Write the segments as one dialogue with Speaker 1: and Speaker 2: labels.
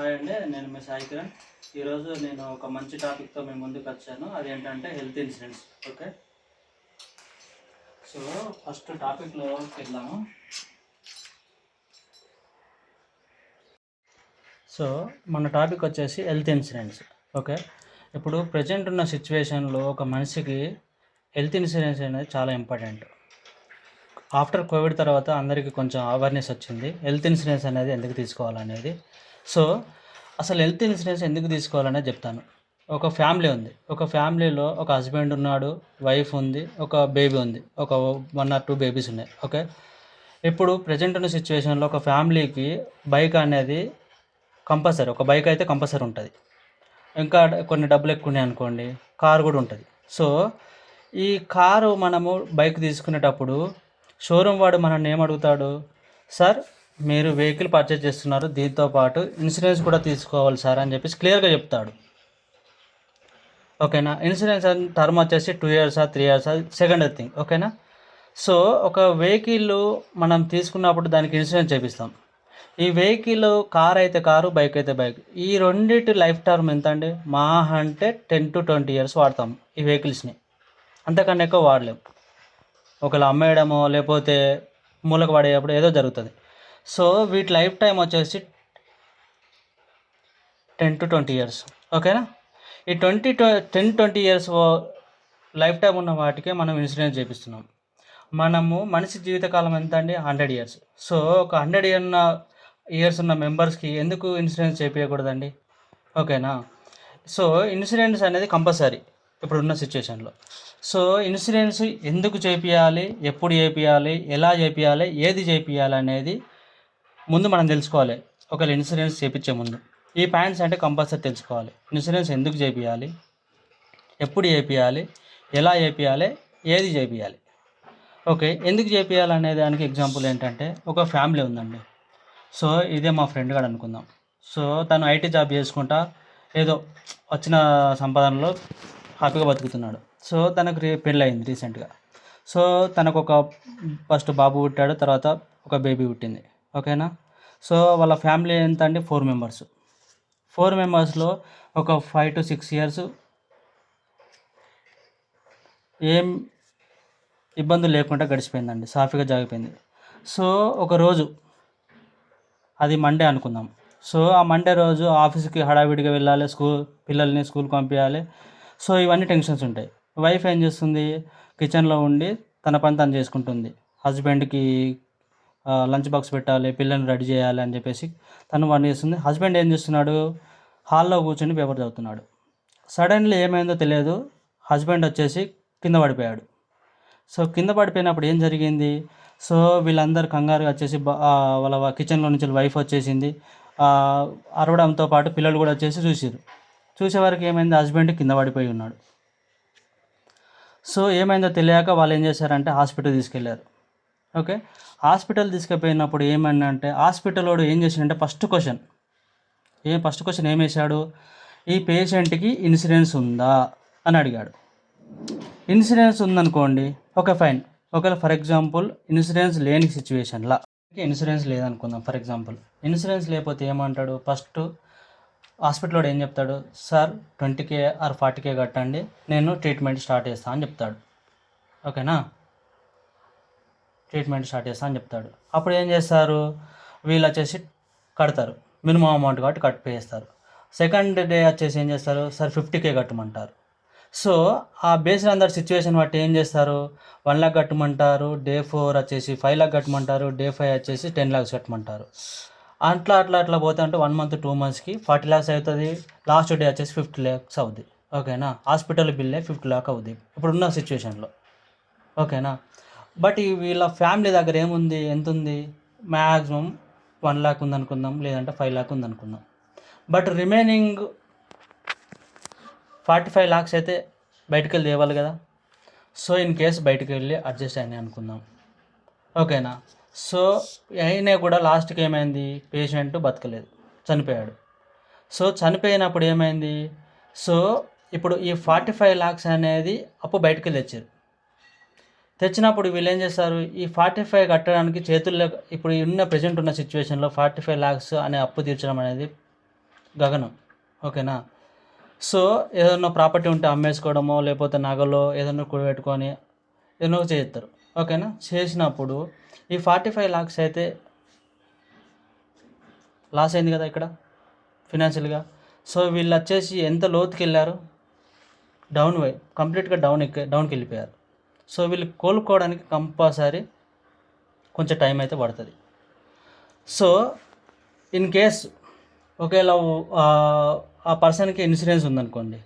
Speaker 1: Hi అండి, నేను మీ సాయి కిరణ్. ఈరోజు నేను ఒక మంచి టాపిక్తో మీ ముందుకు వచ్చాను. అదేంటంటే health insurance. Okay, so first టాపిక్లోకి వెళ్దాము. సో మన టాపిక్ వచ్చేసి హెల్త్ ఇన్సూరెన్స్. ఓకే, ఇప్పుడు ప్రజెంట్ ఉన్న సిచ్యువేషన్లో ఒక మనిషికి హెల్త్ ఇన్సూరెన్స్ అనేది చాలా ఇంపార్టెంట్. ఆఫ్టర్ కోవిడ్ తర్వాత అందరికీ కొంచెం అవేర్నెస్ వచ్చింది హెల్త్ ఇన్సూరెన్స్ అనేది ఎందుకు తీసుకోవాలనేది. సో అసలు హెల్త్ ఇన్సూరెన్స్ ఎందుకు తీసుకోవాలనేది చెప్తాను. ఒక ఫ్యామిలీ ఉంది, ఒక ఫ్యామిలీలో ఒక హస్బెండ్ ఉన్నాడు, వైఫ్ ఉంది, ఒక బేబీ ఉంది, ఒక 1 or 2 బేబీస్ ఉన్నాయి. ఓకే, ఇప్పుడు ప్రజెంట్ ఉన్న సిచ్యువేషన్లో ఒక ఫ్యామిలీకి బైక్ అనేది కంపల్సరీ, ఒక బైక్ అయితే కంపల్సరీ ఉంటుంది. ఇంకా కొన్ని డబ్బులు ఎక్కువ ఉన్నాయి అనుకోండి, కారు కూడా ఉంటుంది. సో ఈ కారు మనము బైక్ తీసుకునేటప్పుడు షోరూమ్ వాడు మనల్ని ఏమడుగుతాడు, సార్ మీరు వెహికల్ పర్చేజ్ చేస్తున్నారు, దీంతో పాటు ఇన్సూరెన్స్ కూడా తీసుకోవాలి సార్ అని చెప్పేసి క్లియర్గా చెప్తాడు. ఓకేనా, ఇన్సూరెన్స్ టర్మ్ వచ్చేసి 2 years 3 years సెకండ్ థింగ్. ఓకేనా, సో ఒక వెహికల్ మనం తీసుకున్నప్పుడు దానికి ఇన్సూరెన్స్ చేపిస్తాం. ఈ వెహికల్ కార్ అయితే కారు, బైక్ అయితే బైక్, ఈ రెండింటి లైఫ్ టర్మ్ ఎంత అండి? మా అంటే 10 to 20 years వాడతాం ఈ వెహికల్స్ని, అంతకన్నా ఎక్కువ వాడలేము. ఒకవేళ అమ్మేయడమో లేకపోతే మూలకు పడేటప్పుడు ఏదో జరుగుతుంది. సో వీటి లైఫ్ టైం వచ్చేసి 10 to 20 years. ఓకేనా, ఈ 10-20 years లైఫ్ టైం ఉన్న వాటికే మనం ఇన్సూరెన్స్ చేపిస్తున్నాం. మనము మనిషి జీవితకాలం ఎంత అండి? 100 years. సో ఒక 100 years ఉన్న మెంబర్స్కి ఎందుకు ఇన్సూరెన్స్ చేపించకూడదండి? ఓకేనా, సో ఇన్సూరెన్స్ అనేది కంపల్సరీ ఇప్పుడున్న సిచ్యువేషన్లో. సో ఇన్సూరెన్స్ ఎందుకు చేపియాలి, ఎప్పుడు చేపియాలి, ఎలా చేపియాలి, ఏది చేపియాలి అనేది ముందు మనం తెలుసుకోవాలి. ఒకవేళ ఇన్సూరెన్స్ చేపించే ముందు ఈ పాయింట్స్ అంటే కంపల్సరీ తెలుసుకోవాలి. ఇన్సూరెన్స్ ఎందుకు చేపియాలి, ఎప్పుడు చేపియాలి, ఎలా చేపియాలి, ఏది చేపియాలి. ఓకే, ఎందుకు చేపియాలి అనే దానికి ఎగ్జాంపుల్ ఏంటంటే, ఒక ఫ్యామిలీ ఉందండి. సో ఇదే మా ఫ్రెండ్ గారు అనుకుందాం. సో తను ఐటీ జాబ్ చేసుకుంటా ఏదో వచ్చిన సంపాదనలో హ్యాపీగా బతుకుతున్నాడు. సో తనకు పెళ్ళి అయింది రీసెంట్గా. సో తనకు ఒక ఫస్ట్ బాబు పుట్టాడు, తర్వాత ఒక బేబీ పుట్టింది. ఓకేనా, సో వాళ్ళ ఫ్యామిలీ ఎంత అండి? 4 members. 4 members ఒక 5 to 6 years ఏం ఇబ్బందులు లేకుండా గడిచిపోయిందండి, సాఫీగా జాగిపోయింది. సో ఒకరోజు అది మండే అనుకుందాం. సో ఆ మండే రోజు ఆఫీస్కి హడావిడిగా వెళ్ళాలి, పిల్లల్ని స్కూల్కి పంపించాలి. సో ఇవన్నీ టెన్షన్స్ ఉంటాయి. వైఫ్ ఏం చేస్తుంది? కిచెన్లో ఉండి తన పని తను చేసుకుంటుంది. హస్బెండ్కి లంచ్ బాక్స్ పెట్టాలి, పిల్లల్ని రెడీ చేయాలి అని చెప్పేసి తను పని చేస్తుంది. హస్బెండ్ ఏం చేస్తున్నాడు? హాల్లో కూర్చొని పేపర్ చదువుతున్నాడు. సడన్లీ ఏమైందో తెలియదు, హస్బెండ్ వచ్చేసి కింద పడిపోయాడు. సో కింద పడిపోయినప్పుడు ఏం జరిగింది? సో వీళ్ళందరూ కంగారుగా వచ్చేసి వాళ్ళ కిచెన్లో నుంచి వైఫ్ వచ్చేసింది. అరవడంతో పాటు పిల్లలు కూడా వచ్చేసి చూసేవారికి ఏమైంది? హస్బెండ్ కింద పడిపోయి ఉన్నాడు. సో ఏమైందో తెలియక వాళ్ళు ఏం చేశారంటే హాస్పిటల్ తీసుకెళ్లారు. ఓకే, హాస్పిటల్ తీసుకుపోయినప్పుడు ఏమైందంటే హాస్పిటల్ వాడు ఏం చేశాడంటే ఫస్ట్ క్వశ్చన్ ఏం వేశాడు? ఈ పేషెంట్కి ఇన్సూరెన్స్ ఉందా అని అడిగాడు. ఇన్సూరెన్స్ ఉందనుకోండి, ఓకే ఫైన్. ఒకవేళ ఫర్ ఎగ్జాంపుల్ ఇన్సూరెన్స్ లేని సిచ్యువేషన్లో, ఇన్సూరెన్స్ లేదనుకుందాం ఫర్ ఎగ్జాంపుల్, ఇన్సూరెన్స్ లేకపోతే ఏమంటాడు? ఫస్ట్ హాస్పిటల్లో ఏం చెప్తాడు? సార్ 20K or 40K కట్టండి, నేను ట్రీట్మెంట్ స్టార్ట్ చేస్తాను అని చెప్తాడు. ఓకేనా, ట్రీట్మెంట్ స్టార్ట్ చేస్తా అని చెప్తాడు. అప్పుడు ఏం చేస్తారు? వీళ్ళు వచ్చేసి కడతారు, మినిమం అమౌంట్ కాబట్టి పే చేస్తారు. సెకండ్ డే వచ్చేసి ఏం చేస్తారు? Sir 50K కట్టమంటారు. సో ఆ బేస్డ్ ఆన్ దట్ సిచ్యువేషన్ బట్టి ఏం చేస్తారు? 1 lakh కట్టమంటారు, డే 4 వచ్చేసి 5 lakh కట్టమంటారు, డే 5 వచ్చేసి 10 lakhs కట్టమంటారు. అట్లా పోతే అంటే 1 month 2 monthsకి 40 lakhs అవుతుంది. లాస్ట్ డే వచ్చేసి 50 lakhs అవుద్ది. ఓకేనా, హాస్పిటల్ బిల్లే 50 lakh అవుద్ది ఇప్పుడున్న సిచ్యువేషన్లో. ఓకేనా, బట్ వీళ్ళ ఫ్యామిలీ దగ్గర ఏముంది? ఎంత ఉంది? మ్యాక్సిమం 1 lakh ఉందనుకుందాం, లేదంటే 5 lakh ఉందనుకుందాం. బట్ రిమైనింగ్ 45 lakhs అయితే బయటకు వెళ్ళి తేవాలి కదా. సో ఇన్ కేస్ బయటకు వెళ్ళి అడ్జస్ట్ అయినాయి అనుకుందాం. ఓకేనా, సో అయినా కూడా లాస్ట్కి ఏమైంది? పేషెంట్ బతకలేదు, చనిపోయాడు. సో చనిపోయినప్పుడు ఏమైంది? సో ఇప్పుడు ఈ 45 lakhs అనేది అప్పు బయటకు వెళ్ళి తెచ్చినప్పుడు వీళ్ళు ఏం చేస్తారు? ఈ 45 కట్టడానికి చేతుల్లో ఇప్పుడు ప్రజెంట్ ఉన్న సిచ్యువేషన్లో 45 lakhs అనే అప్పు తీర్చడం అనేది గగనం. ఓకేనా. సో ఏదైనా ప్రాపర్టీ ఉంటే అమ్మేసుకోవడమో లేకపోతే నగలో ఏదైనా కూడబెట్టుకొని ఏదైనా చేస్తారు. ఓకేనా. చేసినప్పుడు ఈ 45 lakhs అయితే లాస్ అయింది కదా ఇక్కడ ఫినాన్షియల్గా. సో వీళ్ళు వచ్చేసి ఎంత లోతుకి వెళ్ళారు, కంప్లీట్గా డౌన్కి వెళ్ళిపోయారు. సో వీళ్ళు కోలుకోవడానికి కంపల్సరీ కొంచెం టైం అయితే పడుతుంది. సో ఇన్ కేస్ ఒకవేళ ఆ పర్సన్కి ఇన్సూరెన్స్ ఉందనుకోండి,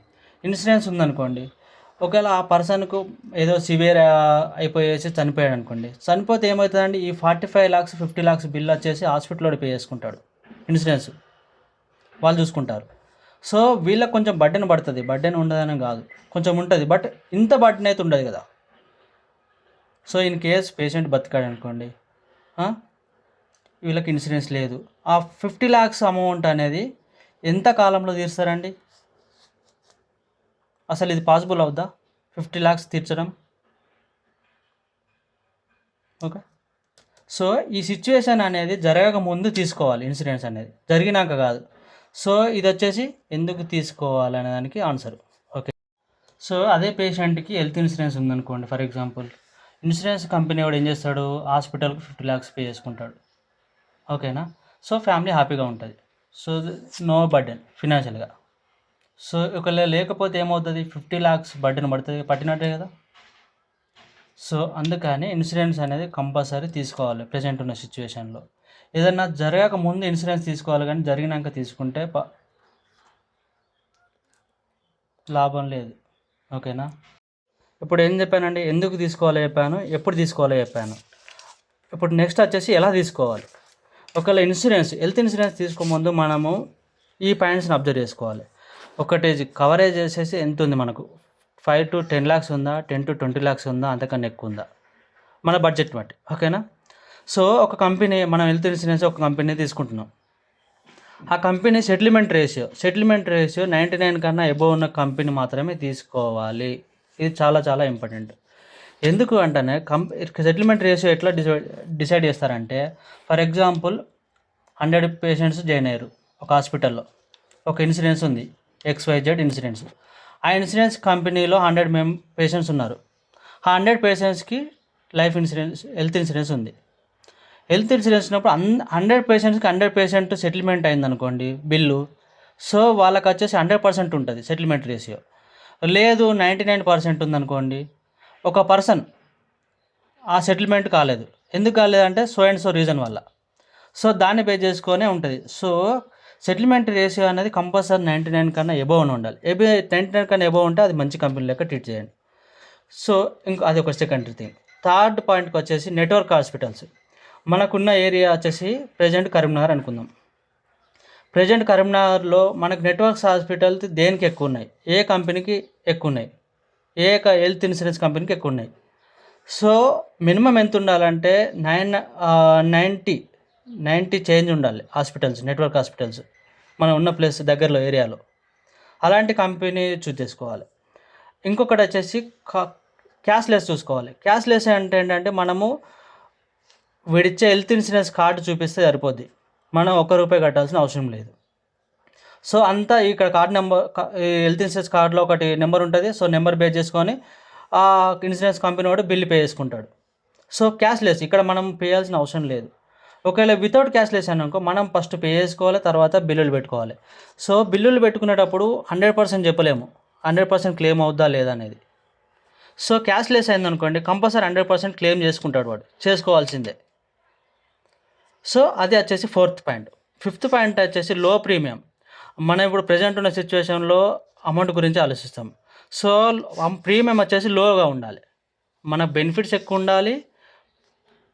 Speaker 1: ఒకవేళ ఆ పర్సన్కు ఏదో సివియర్ అయిపోయేసి చనిపోయాడు అనుకోండి, చనిపోతే ఏమవుతుందండి, ఈ 45 lakhs 50 lakhs బిల్ వచ్చేసి హాస్పిటల్లో పే చేసుకుంటాడు. ఇన్సూరెన్స్ వాళ్ళు చూసుకుంటారు. సో వీళ్ళకి కొంచెం బర్డెన్ పడుతుంది, బర్డెన్ ఉండదని కాదు, కొంచెం ఉంటుంది, బట్ ఇంత బర్డెన్ అయితే ఉండదు కదా. సో ఇన్ కేస్ పేషెంట్ బతికాడు అనుకోండి, వీళ్ళకి ఇన్సూరెన్స్ లేదు, ఆ 50 lakhs అమౌంట్ అనేది ఎంత కాలంలో తీరుస్తారండి? అసలు ఇది పాసిబుల్ అవుద్దా 50 lakhs తీర్చడం? ఓకే. సో ఈ సిచ్యువేషన్ అనేది జరగక ముందు తీసుకోవాలి ఇన్సూరెన్స్ అనేది, జరిగినాక కాదు. సో ఇది వచ్చేసి ఎందుకు తీసుకోవాలి అనే దానికి ఆన్సర్. ఓకే. సో అదే పేషెంట్కి హెల్త్ ఇన్సూరెన్స్ ఉందనుకోండి, ఫర్ ఎగ్జాంపుల్, ఇన్సూరెన్స్ కంపెనీ వాడు ఏం చేస్తాడు, హాస్పిటల్కి 50 lakhs పే చేసుకుంటాడు. ఓకేనా. సో ఫ్యామిలీ హ్యాపీగా ఉంటుంది. సో నో బర్డెన్ ఫినాన్షియల్గా. సో ఒకవేళ లేకపోతే ఏమవుతుంది, 50 lakhs బర్డెన్ పట్టినట్టే కదా. సో అందుకని ఇన్సూరెన్స్ అనేది కంపల్సరీ తీసుకోవాలి ప్రజెంట్ ఉన్న సిచ్యువేషన్లో. ఏదన్నా జరగక ముందు ఇన్సూరెన్స్ తీసుకోవాలి, కానీ జరిగినాక తీసుకుంటే లాభం లేదు. ఓకేనా. ఇప్పుడు ఏం చెప్పానండి, ఎందుకు తీసుకోవాలో చెప్పాను, ఎప్పుడు తీసుకోవాలో చెప్పాను. ఇప్పుడు నెక్స్ట్ వచ్చేసి ఎలా తీసుకోవాలి. ఒకవేళ హెల్త్ ఇన్సూరెన్స్ తీసుకోముందు మనము ఈ పాయింట్స్ని అబ్జర్వ్ చేసుకోవాలి. ఒకటి కవరేజ్ చేసేసి ఎంత ఉంది మనకు, 5 to 10 lakhs ఉందా, 10 to 20 lakhs ఉందా, అంతకన్నా ఎక్కువ ఉందా, మన బడ్జెట్ బట్టి. ఓకేనా. సో ఒక కంపెనీ, మనం హెల్త్ ఇన్సూరెన్స్ ఒక కంపెనీ తీసుకుంటున్నాం, ఆ కంపెనీ సెటిల్మెంట్ రేషియో 99 కన్నా ఎబోవ్ ఉన్న కంపెనీ మాత్రమే తీసుకోవాలి. ఇది చాలా చాలా ఇంపార్టెంట్. ఎందుకు అంటేనే సెటిల్మెంట్ రేషియో ఎట్లా డిసైడ్ చేస్తారంటే, ఫర్ ఎగ్జాంపుల్ 100 patients జాయిన్ అయ్యారు ఒక హాస్పిటల్లో, ఒక ఇన్సూరెన్స్ ఉంది XYZ ఇన్సూరెన్స్. ఆ ఇన్సూరెన్స్ కంపెనీలో 100 patients ఉన్నారు. ఆ 100 patientsకి హెల్త్ ఇన్సూరెన్స్ ఉంది. హెల్త్ ఇన్సూరెన్స్ ఉన్నప్పుడు 100 patientsకి 100% సెటిల్మెంట్ అయిందనుకోండి బిల్లు. సో వాళ్ళకి వచ్చేసి 100% ఉంటుంది సెటిల్మెంట్ రేషియో. లేదు 99% ఉందనుకోండి, ఒక పర్సన్ ఆ సెటిల్మెంట్ కాలేదు, ఎందుకు కాలేదంటే సో అండ్ సో రీజన్ వల్ల. సో దాన్ని బేస్ చేసుకొనే ఉంటుంది. సో సెటిల్మెంట్ రేషియో అనేది కంపల్సరీ 99 కన్నా ఎబోవ్ ఉండాలి. 99 కన్నా ఎబోవ్ ఉంటే అది మంచి కంపెనీ లెక్క ట్రీట్ చేయండి. సో అది ఒక సెకండరీ థింగ్. థర్డ్ పాయింట్కి వచ్చేసి నెట్వర్క్ హాస్పిటల్స్. మనకున్న ఏరియా వచ్చేసి ప్రజెంట్ కరీంనగర్ అనుకుందాం. ప్రజెంట్ కరీంనగర్లో మనకు నెట్వర్క్స్ హాస్పిటల్స్ దేనికి ఎక్కువ ఉన్నాయి, ఏ కంపెనీకి ఎక్కువ ఉన్నాయి, ఏ హెల్త్ ఇన్సూరెన్స్ కంపెనీకి ఎక్కువ ఉన్నాయి. సో మినిమం ఎంత ఉండాలంటే 90 చేంజ్ ఉండాలి హాస్పిటల్స్, నెట్వర్క్ హాస్పిటల్స్ మనం ఉన్న ప్లేస్ దగ్గరలో ఏరియాలో. అలాంటి కంపెనీ చూస్ చేసుకోవాలి. ఇంకొకటి వచ్చేసి క్యాష్లెస్ చూసుకోవాలి. క్యాష్లెస్ అంటే ఏంటంటే, మనము వీడిచ్చే హెల్త్ ఇన్సూరెన్స్ కార్డు చూపిస్తే సరిపోద్ది, మనం ₹1 కట్టాల్సిన అవసరం లేదు. సో అంతా ఇక్కడ హెల్త్ ఇన్సూరెన్స్ కార్డులో ఒకటి నెంబర్ ఉంటుంది. సో నెంబర్ బేస్ చేసుకొని ఆ ఇన్సూరెన్స్ కంపెనీ వాడు బిల్లు పే చేసుకుంటాడు. సో క్యాష్లెస్ ఇక్కడ మనం పే చేయాల్సిన అవసరం లేదు. ఒకవేళ వితౌట్ క్యాష్లెస్ అనుకో, మనం ఫస్ట్ పే చేసుకోవాలి, తర్వాత బిల్లులు పెట్టుకోవాలి. సో బిల్లులు పెట్టుకునేటప్పుడు 100% చెప్పలేము 100% క్లెయిమ్ అవుద్దా లేదా అనేది. సో క్యాష్లెస్ అయిందనుకోండి, కంపల్సరీ 100% క్లెయిమ్ చేసుకుంటాడు, వాడు చేసుకోవాల్సిందే. సో అది వచ్చేసి 4th పాయింట్. 5th పాయింట్ వచ్చేసి లో ప్రీమియం. మనం ఇప్పుడు ప్రజెంట్ ఉన్న సిచ్యువేషన్లో అమౌంట్ గురించి ఆలోచిస్తాం. సో ప్రీమియం వచ్చేసి లోగా ఉండాలి, మన బెనిఫిట్స్ ఎక్కువ ఉండాలి,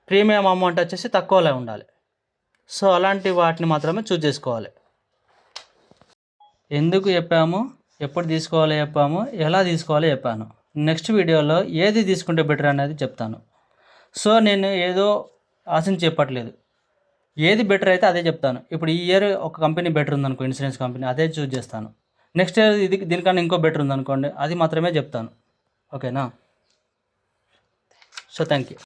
Speaker 1: ప్రీమియం అమౌంట్ వచ్చేసి తక్కువలో ఉండాలి. సో అలాంటి వాటిని మాత్రమే చూస్ చేసుకోవాలి. ఎందుకు చెప్పాము, ఎప్పుడు తీసుకోవాలో చెప్పాము, ఎలా తీసుకోవాలో చెప్పాను. నెక్స్ట్ వీడియోలో ఏది తీసుకుంటే బెటర్ అనేది చెప్తాను. సో నేను ఏదో ఆశించి చెప్పట్లేదు, ఏది బెటర్ అయితే అదే చెప్తాను. ఇప్పుడు ఈ ఇయర్ ఒక కంపెనీ బెటర్ ఉందనుకో, ఇన్సూరెన్స్ కంపెనీ, అదే చూస్ చేస్తాను. నెక్స్ట్ ఇయర్ దీనికన్నా ఇంకో బెటర్ ఉందనుకోండి, అది మాత్రమే చెప్తాను. ఓకేనా. So thank you.